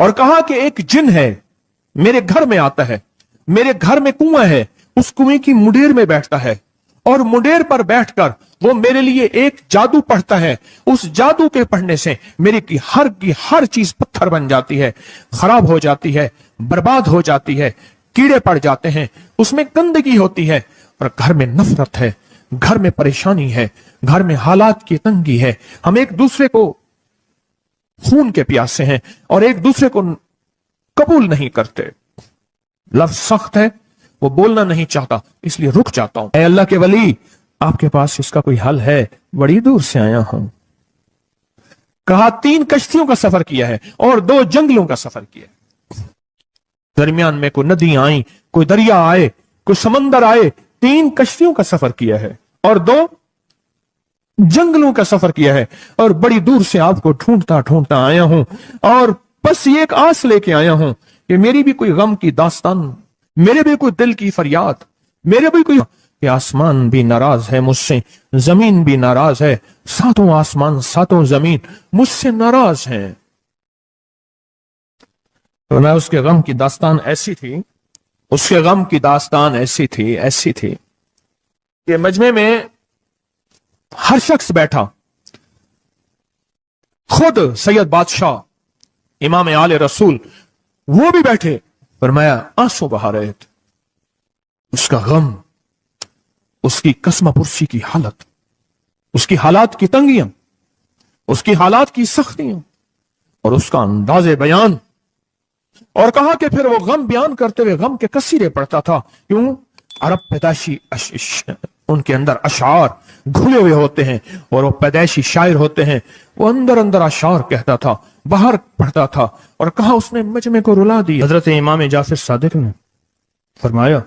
اور کہا کہ ایک جن ہے میرے گھر میں آتا ہے, میرے گھر میں کنواں ہے, اس کنویں کی منڈیر میں بیٹھتا ہے اور منڈیر پر بیٹھ کر وہ میرے لیے ایک جادو پڑھتا ہے. اس جادو کے پڑھنے سے میری کی ہر چیز پتھر بن جاتی ہے, خراب ہو جاتی ہے, برباد ہو جاتی ہے, کیڑے پڑ جاتے ہیں, اس میں گندگی ہوتی ہے, اور گھر میں نفرت ہے, گھر میں پریشانی ہے, گھر میں حالات کی تنگی ہے, ہم ایک دوسرے کو خون کے پیاسے ہیں اور ایک دوسرے کو قبول نہیں کرتے. لفظ سخت ہے, وہ بولنا نہیں چاہتا, اس لیے رک جاتا ہوں. اے اللہ کے ولی, آپ کے پاس اس کا کوئی حل ہے؟ بڑی دور سے آیا ہوں. کہا 3 کشتیوں کا سفر کیا ہے اور 2 جنگلوں کا سفر کیا ہے. درمیان میں کوئی ندیاں آئیں, کوئی دریا آئے, کوئی سمندر آئے. 3 کشتیوں کا سفر کیا ہے اور 2 جنگلوں کا سفر کیا ہے, اور بڑی دور سے آپ کو ڈھونڈتا آیا ہوں, اور بس یہ ایک آس لے کے آیا ہوں کہ میری بھی کوئی غم کی داستان, میرے بھی کوئی دل کی فریاد, میرے بھی کوئی کہ آسمان بھی ناراض ہے مجھ سے, زمین بھی ناراض ہے, 7 آسمان 7 زمین مجھ سے ناراض ہیں. تو میں اس کے غم کی داستان ایسی تھی, اس کے غم کی داستان ایسی تھی کہ مجمع میں ہر شخص بیٹھا, خود سید بادشاہ امام آل رسول وہ بھی بیٹھے. فرمایا آنسو بہا رہے تھے. اس کا غم, اس کی قسم پرسی کی حالت, اس کی حالات کی تنگیاں, اس کی حالات کی سختیاں, اور اس کا انداز بیان. اور کہا کہ پھر وہ غم بیان کرتے ہوئے غم کے کثیرے پڑھتا تھا. کیوں؟ عرب پیدائشی ان کے اندر اشعار گھلے ہوئے ہوتے ہیں, اور وہ پیدائشی شاعر ہوتے ہیں. وہ اندر اشعار کہتا تھا, باہر پڑھتا تھا. اور کہا اس نے مجمع کو رلا دی. حضرت امام جعفر صادق نے فرمایا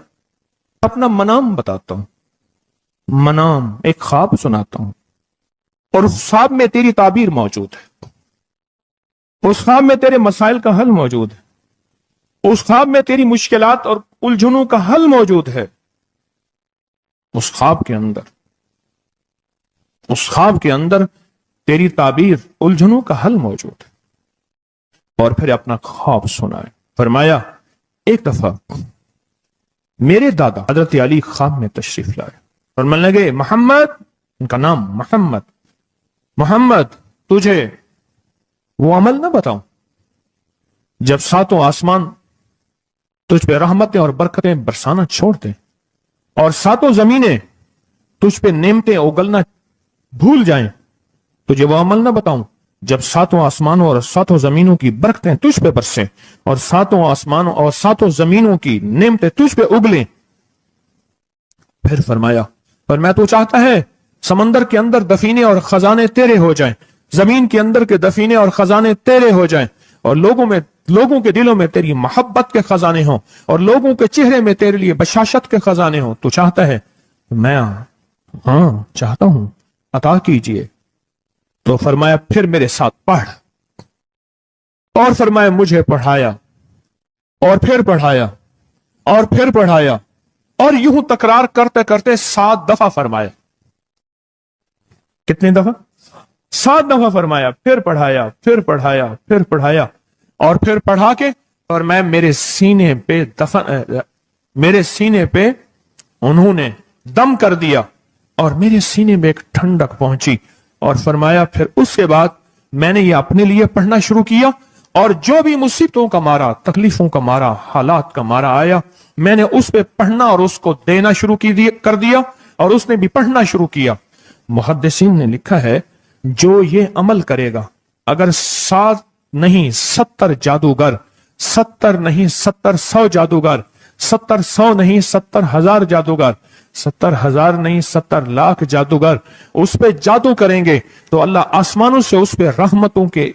اپنا منام بتاتا ہوں, منام ایک خواب سناتا ہوں, اور اس خواب میں تیری تعبیر موجود ہے, اس خواب میں تیرے مسائل کا حل موجود ہے, اس خواب میں تیری مشکلات اور الجھنوں کا حل موجود ہے. اس خواب کے اندر تیری تعبیر, الجھنوں کا حل موجود ہے. اور پھر اپنا خواب سنائے. فرمایا ایک دفعہ میرے دادا حضرت علی خواب میں تشریف لائے اور من لگے محمد, ان کا نام محمد تجھے وہ عمل نہ بتاؤں جب 7 آسمان تجھ پہ رحمتیں اور برکتیں برسانا چھوڑ دیں, اور 7 زمینیں تجھ پہ نعمتیں اگلنا بھول جائیں, تجھے وہ عمل نہ بتاؤں جب 7 آسمانوں اور 7 زمینوں کی برکتیں تجھ پہ برسیں, اور 7 آسمانوں اور 7 زمینوں کی نعمتیں تجھ پہ اگلیں. پھر فرمایا پر میں تو چاہتا ہے سمندر کے اندر دفینے اور خزانے تیرے ہو جائیں, زمین کے اندر کے دفینے اور خزانے تیرے ہو جائیں, اور لوگوں کے دلوں میں تیری محبت کے خزانے ہوں, اور لوگوں کے چہرے میں تیرے لیے بشاشت کے خزانے ہوں. تو چاہتا ہے؟ میں ہاں چاہتا ہوں, عطا کیجئے. تو فرمایا پھر میرے ساتھ پڑھ, اور فرمایا مجھے پڑھایا, اور پھر پڑھایا, اور پھر پڑھایا, اور یوں تکرار کرتے کرتے 7 دفعہ فرمایا. کتنی دفعہ؟ 7 دفعہ فرمایا. پھر پڑھایا, پھر پڑھایا, پھر پڑھایا, اور پھر پڑھا کے اور میں میرے سینے پہ انہوں نے دم کر دیا, اور میرے سینے میں ایک ٹھنڈک پہنچی. اور فرمایا پھر اس کے بعد میں نے یہ اپنے لیے پڑھنا شروع کیا, اور جو بھی مصیبتوں کا مارا, تکلیفوں کا مارا, حالات کا مارا آیا, میں نے اس پہ پڑھنا اور اس کو دینا شروع کر دیا, اور اس نے بھی پڑھنا شروع کیا. محدثین نے لکھا ہے جو یہ عمل کرے گا, اگر 7 نہیں 70 جادوگر, 70 نہیں 70 جادوگر, 70 نہیں 70,000 جادوگر, 70,000 نہیں 70 لاکھ جادوگر اس پہ جادو کریں گے, تو اللہ آسمانوں سے اس پہ رحمتوں کے,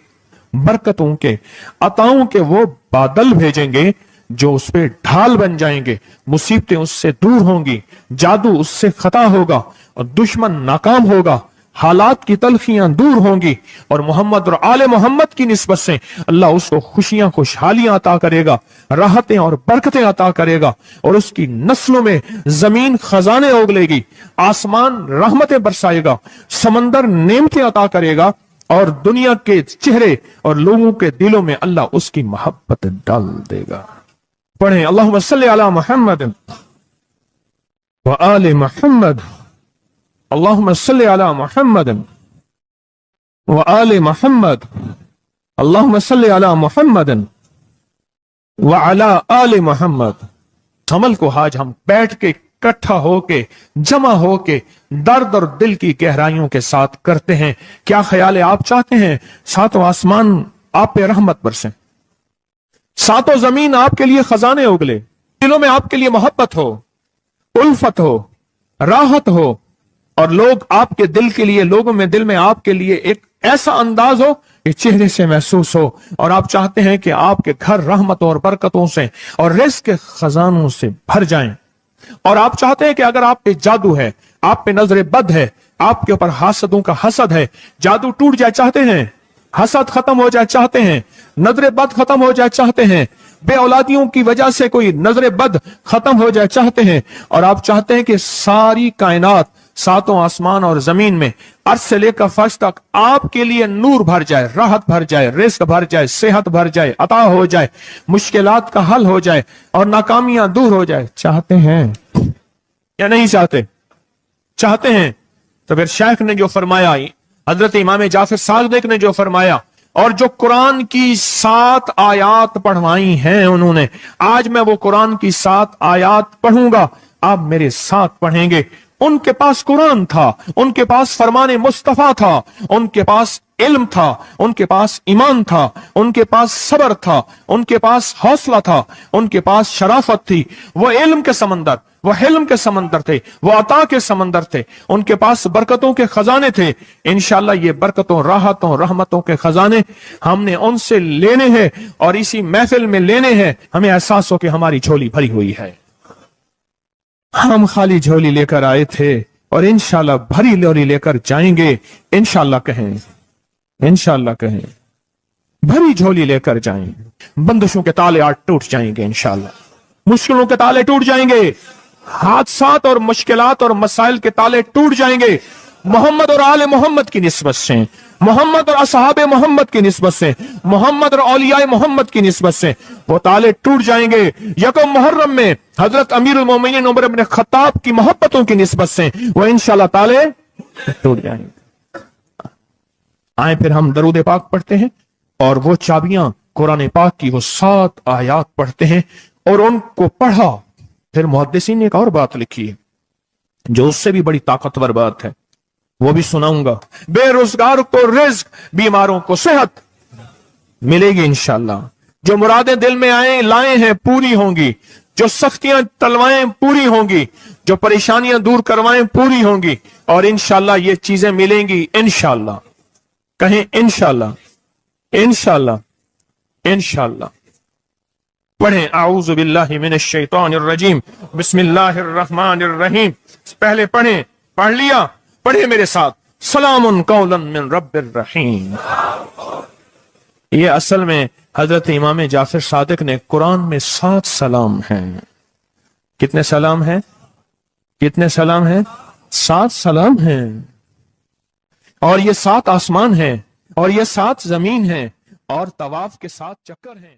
برکتوں کے, عطاؤں کے وہ بادل بھیجیں گے جو اس پہ ڈھال بن جائیں گے. مصیبتیں اس سے دور ہوں گی, جادو اس سے خطا ہوگا, اور دشمن ناکام ہوگا, حالات کی تلخیاں دور ہوں گی, اور محمد اور آل محمد کی نسبت سے اللہ اس کو خوشیاں خوشحالیاں عطا کرے گا, راحتیں اور برکتیں عطا کرے گا, اور اس کی نسلوں میں زمین خزانے اگلے گی, آسمان رحمتیں برسائے گا, سمندر نعمتیں عطا کرے گا, اور دنیا کے چہرے اور لوگوں کے دلوں میں اللہ اس کی محبت ڈال دے گا. پڑھیں اللہم صلی علی محمد وآل محمد. اللہم صلی علی محمد وآل محمد. اللہم صلی علی محمد وعلی آل محمد. عمل کو آج ہم بیٹھ کے اکٹھا ہو کے جمع ہو کے درد اور دل کی گہرائیوں کے ساتھ کرتے ہیں. کیا خیال ہے؟ آپ چاہتے ہیں ساتوں آسمان آپ پہ رحمت برسیں، ساتوں زمین آپ کے لیے خزانے اگلے، دلوں میں آپ کے لیے محبت ہو، الفت ہو، راحت ہو، اور لوگ آپ کے دل کے لیے، لوگوں میں دل میں آپ کے لیے ایک ایسا انداز ہو کہ چہرے سے محسوس ہو، اور آپ چاہتے ہیں کہ آپ کے گھر رحمتوں اور برکتوں سے اور رزق کے خزانوں سے بھر جائیں، اور آپ چاہتے ہیں کہ اگر آپ پہ جادو ہے، آپ پہ نظر بد ہے، آپ کے اوپر حاسدوں کا حسد ہے، جادو ٹوٹ جائے چاہتے ہیں، حسد ختم ہو جائے چاہتے ہیں، نظر بد ختم ہو جائے چاہتے ہیں، بے اولادیوں کی وجہ سے کوئی نظر بد ختم ہو جائے چاہتے ہیں، اور آپ چاہتے ہیں کہ ساری کائنات، ساتوں آسمان اور زمین میں عرش سے لے کر فرش تک آپ کے لیے نور بھر جائے، راحت بھر جائے، رزق بھر جائے، صحت بھر جائے، عطا ہو جائے، مشکلات کا حل ہو جائے اور ناکامیاں دور ہو جائے، چاہتے ہیں یا نہیں چاہتے؟ چاہتے ہیں. تو پھر شیخ نے جو فرمایا، حضرت امام جعفر صادق نے جو فرمایا، اور جو قرآن کی 7 آیات پڑھوائی ہیں انہوں نے، آج میں وہ قرآن کی 7 آیات پڑھوں گا، آپ میرے ساتھ پڑھیں گے. ان کے پاس قرآن تھا، ان کے پاس فرمان مصطفیٰ تھا، ان کے پاس علم تھا، ان کے پاس ایمان تھا، ان کے پاس صبر تھا، ان کے پاس حوصلہ تھا، ان کے پاس شرافت تھی. وہ علم کے سمندر، وہ حلم کے سمندر تھے، وہ عطا کے سمندر تھے، ان کے پاس برکتوں کے خزانے تھے. انشاءاللہ یہ برکتوں، راحتوں، رحمتوں کے خزانے ہم نے ان سے لینے ہیں، اور اسی محفل میں لینے ہیں. ہمیں احساس ہو کہ ہماری جھولی بھری ہوئی ہے، ہم خالی جھولی لے کر آئے تھے اور انشاءاللہ بھری جھولی لے کر جائیں گے. انشاءاللہ کہیں، انشاءاللہ کہیں، بھری جھولی لے کر جائیں گے. بندشوں کے تالے آج ٹوٹ جائیں گے انشاءاللہ، مشکلوں کے تالے ٹوٹ جائیں گے، حادثات اور مشکلات اور مسائل کے تالے ٹوٹ جائیں گے. محمد اور آل محمد کی نسبت سے، محمد اور اصحاب محمد کی نسبت سے، محمد اور اولیاء محمد کی نسبت سے وہ تالے ٹوٹ جائیں گے. یکم محرم میں حضرت امیر المومنین عمر بن خطاب کی محبتوں کی نسبت سے وہ انشاءاللہ تالے ٹوٹ جائیں گے. آئیں پھر ہم درود پاک پڑھتے ہیں، اور وہ چابیاں قرآن پاک کی وہ 7 آیات پڑھتے ہیں، اور ان کو پڑھا. پھر محدثین نے ایک اور بات لکھی ہے جو اس سے بھی بڑی طاقتور بات ہے، وہ بھی سناؤں گا. بے روزگار کو رزق، بیماروں کو صحت ملے گی انشاءاللہ. جو مرادیں دل میں لائے ہیں پوری ہوں گی، جو سختیاں تلوائیں پوری ہوں گی، جو پریشانیاں دور کروائیں پوری ہوں گی، اور انشاءاللہ یہ چیزیں ملیں گی انشاءاللہ. کہیں انشاءاللہ، انشاءاللہ، انشاءاللہ. پڑھیں اعوذ باللہ من الشیطان الرجیم، بسم اللہ الرحمن الرحیم. پہلے پڑھیں، پڑھ لیا؟ پڑھیں میرے ساتھ، سلام قولا من رب الرحیم. یہ اصل میں حضرت امام جعفر صادق نے قرآن میں 7 سلام ہیں. کتنے سلام ہیں؟ کتنے سلام ہیں؟ 7 سلام ہیں. اور یہ 7 آسمان ہیں، اور یہ 7 زمین ہیں، اور طواف کے 7 چکر ہیں.